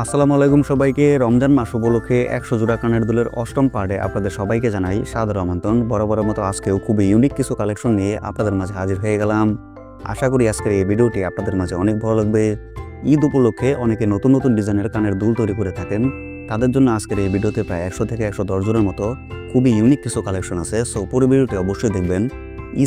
আসসালামু আলাইকুম সবাইকে। রমজান মাস উপলক্ষে 100 জোড়া কানের দুলের অষ্টম পার্টে আপনাদের সবাইকে জানাই সাদর আমন্ত্রণ। বরাবরের মতো আজকেও খুবই ইউনিক কিছু কালেকশন নিয়ে আপনাদের মাঝে হাজির হয়ে গেলাম। আশা করি আজকের এই ভিডিওটি আপনাদের মাঝে অনেক ভালো লাগবে। ঈদ উপলক্ষে অনেকে নতুন নতুন ডিজাইনের কানের দুল তৈরি করে থাকেন, তাদের জন্য আজকের এই ভিডিওতে প্রায় 100 থেকে 110 জোড়ার মতো খুবই ইউনিক কিছু কালেকশন আছে। সো পুরো ভিডিওটি অবশ্যই দেখবেন।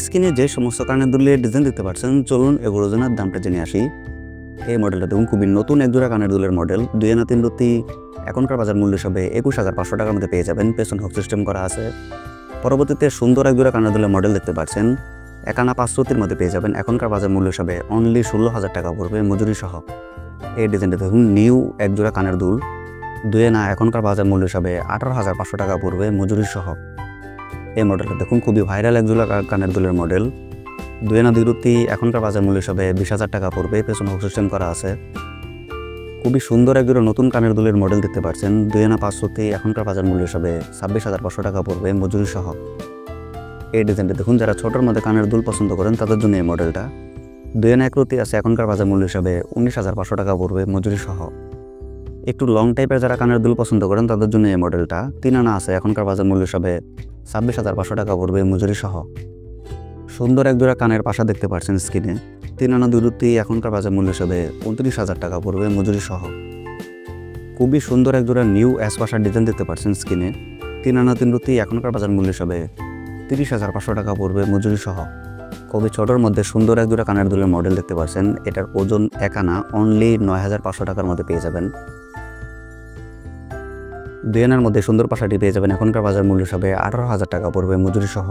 স্ক্রিনে যে সমস্ত কানের দুলের ডিজাইন দেখতে পাচ্ছেন, চলুন এগুলো জনের দামটা জেনে আসি। এই মডেলটা দেখুন, খুবই নতুন একজোড়া কানের দুলের মডেল। 2 আনা 3 রুতি এখনকার বাজার মূল্য হিসাবে 21,500 টাকার মধ্যে পেয়ে যাবেন। পেছন হুক সিস্টেম করা আছে। পরবর্তীতে সুন্দর একজোড়া কানের দুলের মডেল দেখতে পাচ্ছেন, 1 আনা 5 রুতির মধ্যে পেয়ে যাবেন। এখনকার বাজার মূল্য হিসাবে অনলি 16,000 টাকা পড়বে মজুরি সহ। এই ডিজাইনটা দেখুন, নিউ একজোড়া কানের দুল, 2 আনা এখনকার বাজার মূল্য হিসাবে 18,500 টাকা পড়বে মজুরি সহ। এই মডেলটা দেখুন, খুবই ভাইরাল একজোড়া কানের দুলের মডেল। 2 আনা 2 রুতি এখনকার বাজার মূল্য হিসাবে 20,000 টাকা পড়বে। পেছনে হুক সিস্টেম করা আছে। খুবই সুন্দর একজোড়া নতুন কানের দুলের মডেল দেখতে পাচ্ছেন। 2 আনা 5 রুতি এখনকার বাজার মূল্য হিসাবে 26,500 টাকা পড়বে মজুরি সহ। এই ডিজাইনটা দেখুন, যারা ছোটোর মধ্যে কানের দুল পছন্দ করেন তাদের জন্য এই মডেলটা। 2 আনা 1 রুতি আছে এখনকার বাজার মূল্য হিসাবে 19,500 টাকা পড়বে মজুরি সহ। একটু লং টাইপের যারা কানের দুল পছন্দ করেন তাদের জন্য এই মডেলটা। 3 আনা আছে এখনকার বাজার মূল্য হিসাবে 26,500 টাকা পড়বে মজুরি সহ। সুন্দর একজোড়া কানের পাশা দেখতে পাচ্ছেন স্ক্রিনে। 3 আনা 2 রুতি এখনকার বাজার মূল্য হিসাবে 29,000 টাকা পড়বে মজুরি সহ। খুবই সুন্দর একজোড়া নিউ অ্যাশ পাশার ডিজাইন দেখতে পাচ্ছেন স্ক্রিনে। 3 আনা 3 রুতি এখনকার বাজার মূল্য হিসাবে 30,500 টাকা পড়বে মজুরি সহ। খুবই ছোটোর মধ্যে সুন্দর একজোড়া কানের দুলের মডেল দেখতে পাচ্ছেন। এটার ওজন 1 আনা অনলি 9,500 টাকার মধ্যে পেয়ে যাবেন। 2 আনার মধ্যে সুন্দর পাশাটি পেয়ে যাবেন এখনকার বাজার মূল্য হিসাবে 18,000 টাকা পড়বে মজুরি সহ।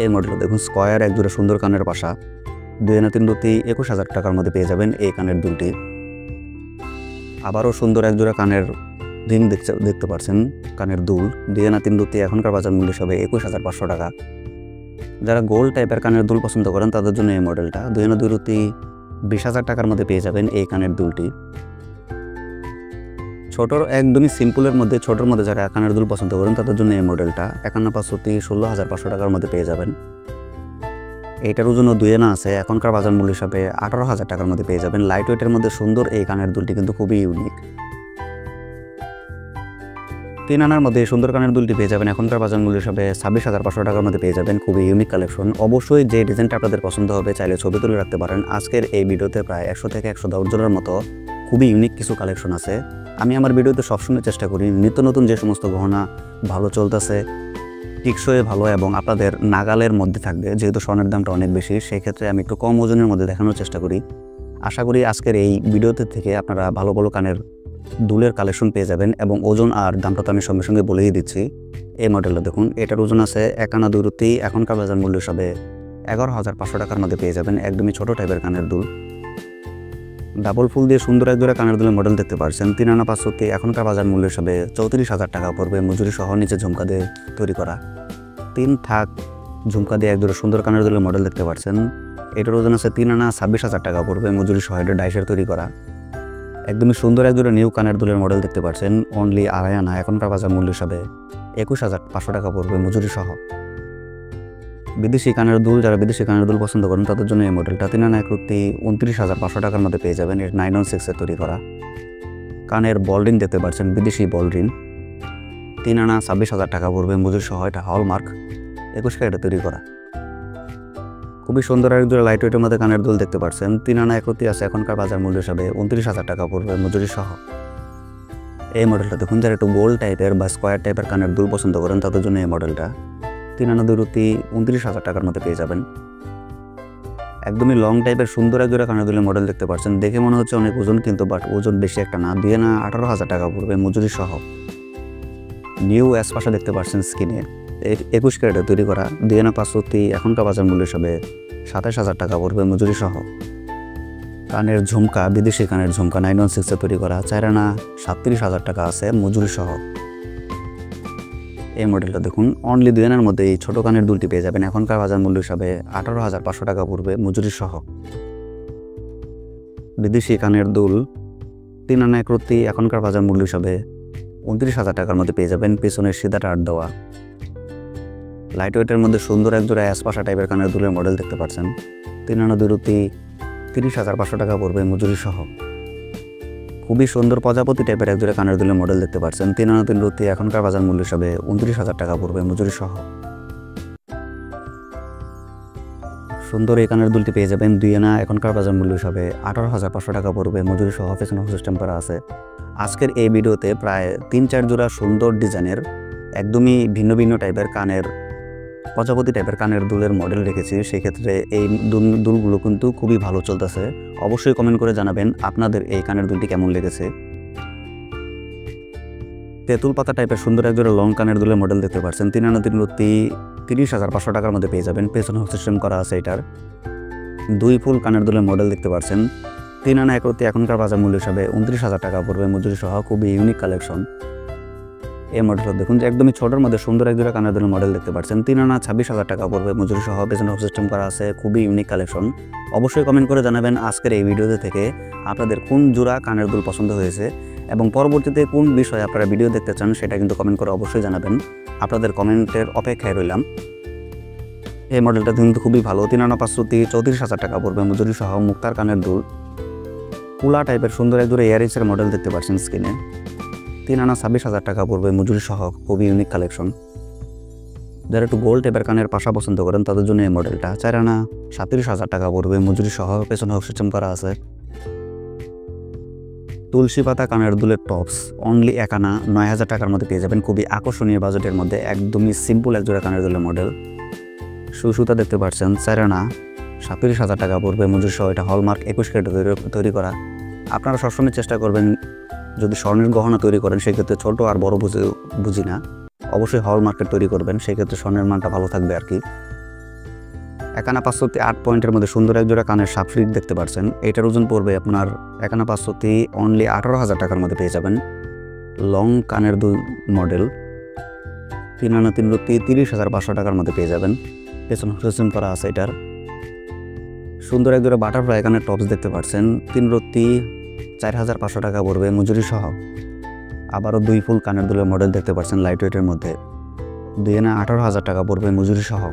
এই মডেলটা দেখুন, স্কয়ার একজোড়া সুন্দর কানের পাশা। 2 আনা 3 রুতি 21,000 টাকার মধ্যে পেয়ে যাবেন এই কানের দুলটি। আবারও সুন্দর একজোড়া কানের রিং দেখতে পাচ্ছেন, কানের দুল। 2 আনা 3 রুতি এখনকার বাজার মূল্য হিসাবে 21,500 টাকা। যারা গোল্ড টাইপের কানের দুল পছন্দ করেন তাদের জন্য এই মডেলটা। 2 আনা 2 রুতি 20,000 টাকার মধ্যে পেয়ে যাবেন এই কানের দুলটি। ছোটোর একদমই সিম্পলের মধ্যে, ছোটোর মধ্যে যারা কানের দুল পছন্দ করেন তাদের জন্য এই মডেলটা। 1 আনা 5 রুতি 16,500 টাকার মধ্যে পেয়ে যাবেন। এইটার ওজন 2 আনা আছে এখনকার বাজার মূল্য হিসাবে 18,000 টাকার মধ্যে পেয়ে যাবেন। লাইট ওয়েটের মধ্যে সুন্দর এই কানের দুলটি কিন্তু খুবই ইউনিক। 3 আনার মধ্যে সুন্দর কানের দুলটি পেয়ে যাবেন এখনকার বাজার মূল্য হিসাবে 26,500 টাকার মধ্যে পেয়ে যাবেন। খুবই ইউনিক কালেকশন। অবশ্যই যে ডিজাইনটা আপনাদের পছন্দ হবে চাইলে ছবি তুলে রাখতে পারেন। আজকের এই ভিডিওতে প্রায় 100 থেকে 110 জনের মতো খুবই ইউনিক কিছু কালেকশন আছে। আমি আমার ভিডিওতে সবসময় চেষ্টা করি নিত্য নতুন যে সমস্ত গহনা ভালো চলতেছে, টিকসই ভালো এবং আপনাদের নাগালের মধ্যে থাকবে। যেহেতু স্বর্ণের দামটা অনেক বেশি, সেই ক্ষেত্রে আমি একটু কম ওজনের মধ্যে দেখানোর চেষ্টা করি। আশা করি আজকের এই ভিডিওতে থেকে আপনারা ভালো ভালো কানের দুলের কালেকশন পেয়ে যাবেন এবং ওজন আর দামটা তো আমি সঙ্গে সঙ্গে বলেই দিচ্ছি। এই মডেলটা দেখুন, এটার ওজন আছে 1 আনা 2 রুতি এখনকার বাজার মূল্য হিসাবে 11,500 টাকার মধ্যে পেয়ে যাবেন। একদমই ছোটো টাইপের কানের দুল। ডাবল ফুল দিয়ে সুন্দর একজোড়া কানের দুলের মডেল দেখতে পাচ্ছেন। 3 আনা 5 রুতি এখনকার বাজার মূল্য হিসাবে 34,000 টাকা পড়বে মজুরি সহ। নিচে ঝুমকা দিয়ে তৈরি করা 3 থাক ঝুমকা দিয়ে একজোড়া সুন্দর কানের দুলের মডেল দেখতে পাচ্ছেন। এটার ওজন আছে 3 আনা 26,000 টাকা পড়বে মজুরি সহ। এটা ডাইসের তৈরি করা একদমই সুন্দর একজোড়া নিউ কানের দুলের মডেল দেখতে পাচ্ছেন। অনলি 2.5 আনা এখনকার বাজার মূল্য হিসাবে 21,500 টাকা পড়বে মজুরি সহ। বিদেশি কানের দুল, যারা বিদেশি কানের দুল পছন্দ করেন তাদের জন্য এই মডেলটা। 3 আনা 1 রুতি 29,500 টাকার মধ্যে পেয়ে যাবেন। এর 916 এর তৈরি করা কানের বল রিং দেখতে পাচ্ছেন, বিদেশি বল রিং। 3 আনা 26,000 টাকা পড়বে মজুরি সহ। এটা হলমার্ক 21 ক্যারেটে তৈরি করা। খুবই সুন্দর একজোড়া লাইট ওয়েটের মধ্যে কানের দুল দেখতে পাচ্ছেন। 3 আনা 1 রুতি আছে এখনকার বাজার মূল্য হিসাবে 29,000 টাকা পড়বে মজুরি সহ। এই মডেলটা দেখুন, যারা একটু গোল্ড টাইপের বা স্কোয়ার টাইপের কানের দুল পছন্দ করেন তাদের জন্য এই মডেলটা। 3 আনা 2 রুতি 29,000 টাকার মধ্যে পেয়ে যাবেন। একদমই লং টাইপের সুন্দর একজোড়া কানের দুলের মডেল দেখতে পাচ্ছেন। দেখে মনে হচ্ছে অনেক ওজন, কিন্তু বাট ওজন বেশি একটা না। 2 আনা 18,000 টাকা পড়বে মজুরি সহ। নিউ অ্যাশ পাশা দেখতে পাচ্ছেন স্ক্রিনে। 21 ক্যারেটে তৈরি করা। 2 আনা 5 রুতি এখনকার বাজার মূল্য হিসাবে 27,000 টাকা পড়বে মজুরি সহ। কানের ঝুমকা, বিদেশি কানের ঝুমকা 916 এ তৈরি করা। 4 আনা 37,000 টাকা আছে মজুরি সহ। এই মডেলটা দেখুন, অনলি 2 আনার মধ্যে এই ছোটো কানের দুলটি পেয়ে যাবেন এখনকার বাজার মূল্য হিসাবে 18,500 টাকা পড়বে মজুরি সহ। বিদেশি কানের দুল 3 আনা 1 রুতি এখনকার বাজার মূল্য হিসাবে 29,000 টাকার মধ্যে পেয়ে যাবেন। পেছনের সিধাটা আট দেওয়া লাইট ওয়েটের মধ্যে সুন্দর একজোড়া অ্যাশ পাশা টাইপের কানের দুলের মডেল দেখতে পাচ্ছেন। 3 আনা 2 রুতি 30,500 টাকা পড়বে মজুরি সহ। খুবই সুন্দর প্রজাপতি টাইপের একজোড়া কানের দুলের মডেল দেখতে পাচ্ছেন। 3 আনা 3 রুটি এখনকার বাজার মূল্য হিসাবে 29,000 টাকা পড়বে মজুরি সহ। সুন্দর এই কানের দুলটি পেয়ে যাবেন 2 আনা এখনকার বাজার মূল্য হিসাবে 18,500 টাকা পড়বে মজুরি সহ। পেছনে সিস্টেম করা আছে। আজকের এই ভিডিওতে প্রায় 3-4 জোড়া সুন্দর ডিজাইনের একদমই ভিন্ন ভিন্ন টাইপের কানের প্রজাপতি টাইপের কানের দুলের মডেল রেখেছি। সেক্ষেত্রে এই দুলগুলো কিন্তু খুবই ভালো চলতেছে। অবশ্যই কমেন্ট করে জানাবেন আপনাদের এই কানের দুলটি কেমন লেগেছে। তেঁতুল পাতা টাইপের সুন্দর একজোড়া লং কানের দুলের মডেল দেখতে পাচ্ছেন। 3 আনা 3 রুটি 30,500 টাকার মধ্যে পেয়ে যাবেন। পেছনে সিস্টেম করা আছে। এটার 2 ফুল কানের দুলের মডেল দেখতে পাচ্ছেন। 3 আনা 1 রুটি এখনকার বাজার মূল্য হিসাবে 29,000 টাকা পড়বে মজুরি সহ। খুবই ইউনিক কালেকশন। এই মডেলটা দেখুন যে একদমই ছোটোর মধ্যে সুন্দর একজোড়া কানের দুলের মডেল দেখতে পাচ্ছেন। 3 আনা 26,000 টাকা পড়বে মজুরি সহ। পেছনে সিস্টেম করা আছে। খুবই ইউনিক কালেকশন। অবশ্যই কমেন্ট করে জানাবেন আজকের এই ভিডিওতে থেকে আপনাদের কোন জোড়া কানের দুল পছন্দ হয়েছে এবং পরবর্তীতে কোন বিষয়ে আপনারা ভিডিও দেখতে চান সেটা কিন্তু কমেন্ট করে অবশ্যই জানাবেন। আপনাদের কমেন্টের অপেক্ষায় রইলাম। এই মডেলটা কিন্তু খুবই ভালো। 3 আনা 5 রুটি 34,000 টাকা পড়বে মজুরি সহ। মুক্তার কানের দুল কুলা টাইপের সুন্দর একজোড়া ইয়ারিংসের মডেল দেখতে পাচ্ছেন স্ক্রিনে। 3 আনা 26,000 টাকা পড়বে মজুরি সহ। খুবই ইউনিক কালেকশন। যারা একটু গোল্ড টাইপের কানের পাশা পছন্দ করেন তাদের জন্য এই মডেলটা 4 আনা 37,000 টাকা পড়বে মজুরি সহ। পেছনে সিস্টেম করা আছে। তুলসী পাতা কানের দুলের টপস অনলি 1 আনা 9,000 টাকার মধ্যে পেয়ে যাবেন। খুবই আকর্ষণীয় বাজেটের মধ্যে একদমই সিম্পল একজোড়া কানের দুলের মডেল। সুতা দেখতে পাচ্ছেন 4 আনা 37,000 টাকা পড়বে মজুরি সহ। এটা হলমার্ক 21 ক্যারেটে তৈরি করা। আপনারা সবসময় চেষ্টা করবেন যদি স্বর্ণের গহনা তৈরি করেন সেক্ষেত্রে ছোট আর বড় বুঝি না, অবশ্যই হলমার্কের তৈরি করবেন। সেক্ষেত্রে স্বর্ণের মানটা ভালো থাকবে আর কি। 1 আনা 5 রুটি 8 পয়েন্টের মধ্যে সুন্দর একজোড়া কানের সাপফ্রিক দেখতে পাচ্ছেন। এটার ওজন পড়বে আপনার 1 আনা 5 রুটি অনলি 18,000 টাকার মধ্যে পেয়ে যাবেন। লং কানের দুল মডেল 3 আনা 3 রুটি 30,500 টাকার মধ্যে পেয়ে যাবেন। পেছনে সিস্টেম করা আছে। এটার সুন্দর একজোড়া বাটারফ্লাই কানের টপস দেখতে পাচ্ছেন। 3 রুটি 4,500 টাকা পড়বে মজুরি সহ। আবারও 2 ফুল কানের দুলের মডেল দেখতে পাচ্ছেন লাইট ওয়েটের মধ্যে। 2 আনা 18,000 টাকা পড়বে মজুরি সহ।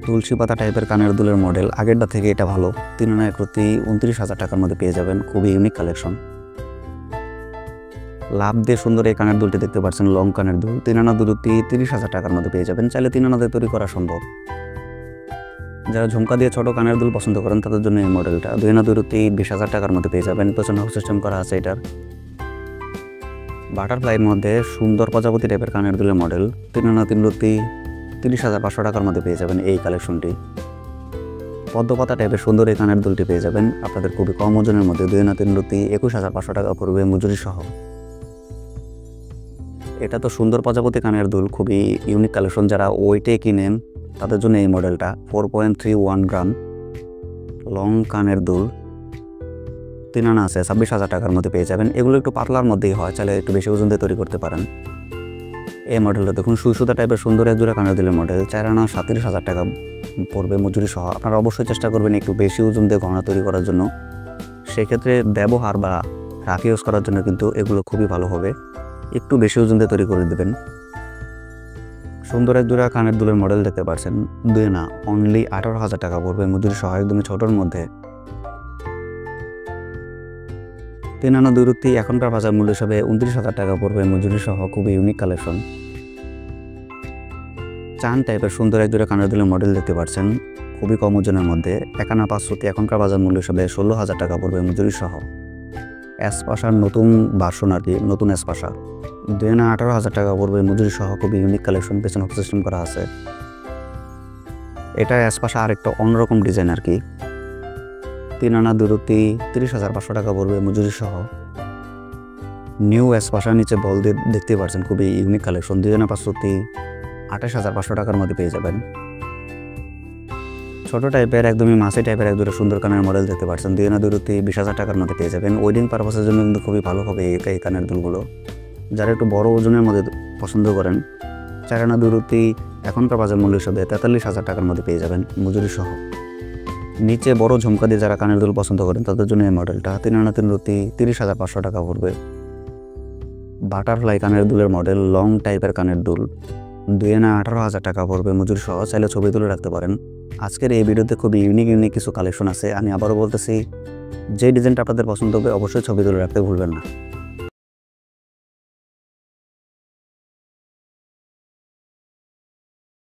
তুলসী পাতা টাইপের কানের দুলের মডেল আগেরটা থেকে এটা ভালো। 3 আনা 1 রুটি 29,000 টাকার মধ্যে পেয়ে যাবেন। খুবই ইউনিক কালেকশন। লাভ দিয়ে সুন্দর এই কানের দুলটি দেখতে পাচ্ছেন লং কানের দুল। 3 আনা 2 রুটি 30,000 টাকার মধ্যে পেয়ে যাবেন। চাইলে 3 আনাতে তৈরি করা সম্ভব। যারা ঝুমকা দিয়ে ছোট কানের দুল পছন্দ করেন তাদের জন্য এই মডেলটা 2 আনা 2 রুটি 20,000 টাকার মধ্যে পেয়ে যাবেন। পেছনে সিস্টেম করা আছে। এটার বাটারফ্লাইয়ের মধ্যে সুন্দর প্রজাপতি টাইপের কানের দুলের মডেল 3 আনা 3 রুটি 30,500 টাকার মধ্যে পেয়ে যাবেন এই কালেকশনটি। পদ্মপাতা টাইপের সুন্দর এই কানের দুলটি পেয়ে যাবেন আপনাদের খুবই কম ওজনের মধ্যে। 2 আনা 3 রুটি 21,500 টাকা পড়বে মজুরি সহ। এটা তো সুন্দর প্রজাপতি কানের দুল, খুবই ইউনিক কালেকশন। যারা ওয়েটে কিনেন তাদের জন্য এই মডেলটা 4.31 গ্রাম লং কানের দুল 3 আনা আছে 26,000 টাকার মধ্যে পেয়ে যাবেন। এগুলো একটু পাতলার মধ্যেই হয়, চাইলে একটু বেশি ওজন দিয়ে তৈরি করতে পারেন। এই মডেলটা দেখুন সুতা টাইপের সুন্দর একজোড়া কানের দুলের মডেল 4 আনা 37,000 টাকা পড়বে মজুরি সহ। আপনারা অবশ্যই চেষ্টা করবেন একটু বেশি ওজন দিয়ে গহনা তৈরি করার জন্য। সেক্ষেত্রে ব্যবহার বা রাফ ইউজ করার জন্য কিন্তু এগুলো খুবই ভালো হবে। একটু বেশি ওজন দিয়ে তৈরি করে দেবেন। সুন্দর একজোড়া কানের দুলের মডেল দেখতে পাচ্ছেন। 2 আনা অনলি 18,000 টাকা পড়বে মজুরি সহ। একদমই ছোটোর মধ্যে। 3 আনা 2 রুটি এখনকার বাজার মূল্য হিসাবে 29,000 টাকা পড়বে মজুরি সহ। খুবই ইউনিক কালেকশন। চান টাইপের সুন্দর একজোড়া কানের দুলের মডেল দেখতে পাচ্ছেন খুবই কম ওজনের মধ্যে। 1 আনা 5 রুটি এখনকার বাজার মূল্য হিসাবে 16,000 টাকা পড়বে মজুরি সহ। এসপাশার নতুন ভার্সন আর কি, নতুন এসপাশা 2 আনা 18,000 টাকা পড়বে মজুরি সহ। খুবই ইউনিক কালেকশন। পেছনে সিস্টেম করা আছে। এটা এসপাশা আরেকটা অন্যরকম ডিজাইন আর কি। 3 আনা 2 রুটি 30,500 টাকা পড়বে মজুরি সহ। নিউ এসপাশার নিচে বল দিয়ে দেখতে পাচ্ছেন খুবই ইউনিক কালেকশন। 2 আনা 5 রুটি 28,500 টাকার মধ্যে পেয়ে যাবেন। ছোট টাইপের একদমই মাসি টাইপের একজোড়া সুন্দর কানের মডেল দেখতে পাচ্ছেন। 2 আনা 2 রুটি 20,000 টাকার মধ্যে পেয়ে যাবেন। ওয়েডিং পারপাসের জন্য কিন্তু খুবই ভালো হবে এই কানের দুলগুলো। যারা একটু বড় ওজনের মধ্যে পছন্দ করেন 4 আনা 2 রুটি এখনকার বাজার মূল্য হিসাবে 43,000 টাকার মধ্যে পেয়ে যাবেন মজুরি সহ। নিচে বড় ঝুমকা দিয়ে যারা কানের দুল পছন্দ করেন তাদের জন্য এই মডেলটা 3 আনা 3 রুটি 30,500 টাকা পড়বে। বাটারফ্লাই কানের দুলের মডেল লং টাইপের কানের দুল 2 আনা 18,000 টাকা পড়বে মজুরি সহ। চাইলে ছবি তুলে রাখতে পারেন। আজকের এই ভিডিওতে খুবই ইউনিক কিছু কালেকশন আছে। আমি আবারও বলতেছি যে ডিজাইনটা আপনাদের পছন্দ হবে অবশ্যই ছবি তুলে রাখতে ভুলবেন না।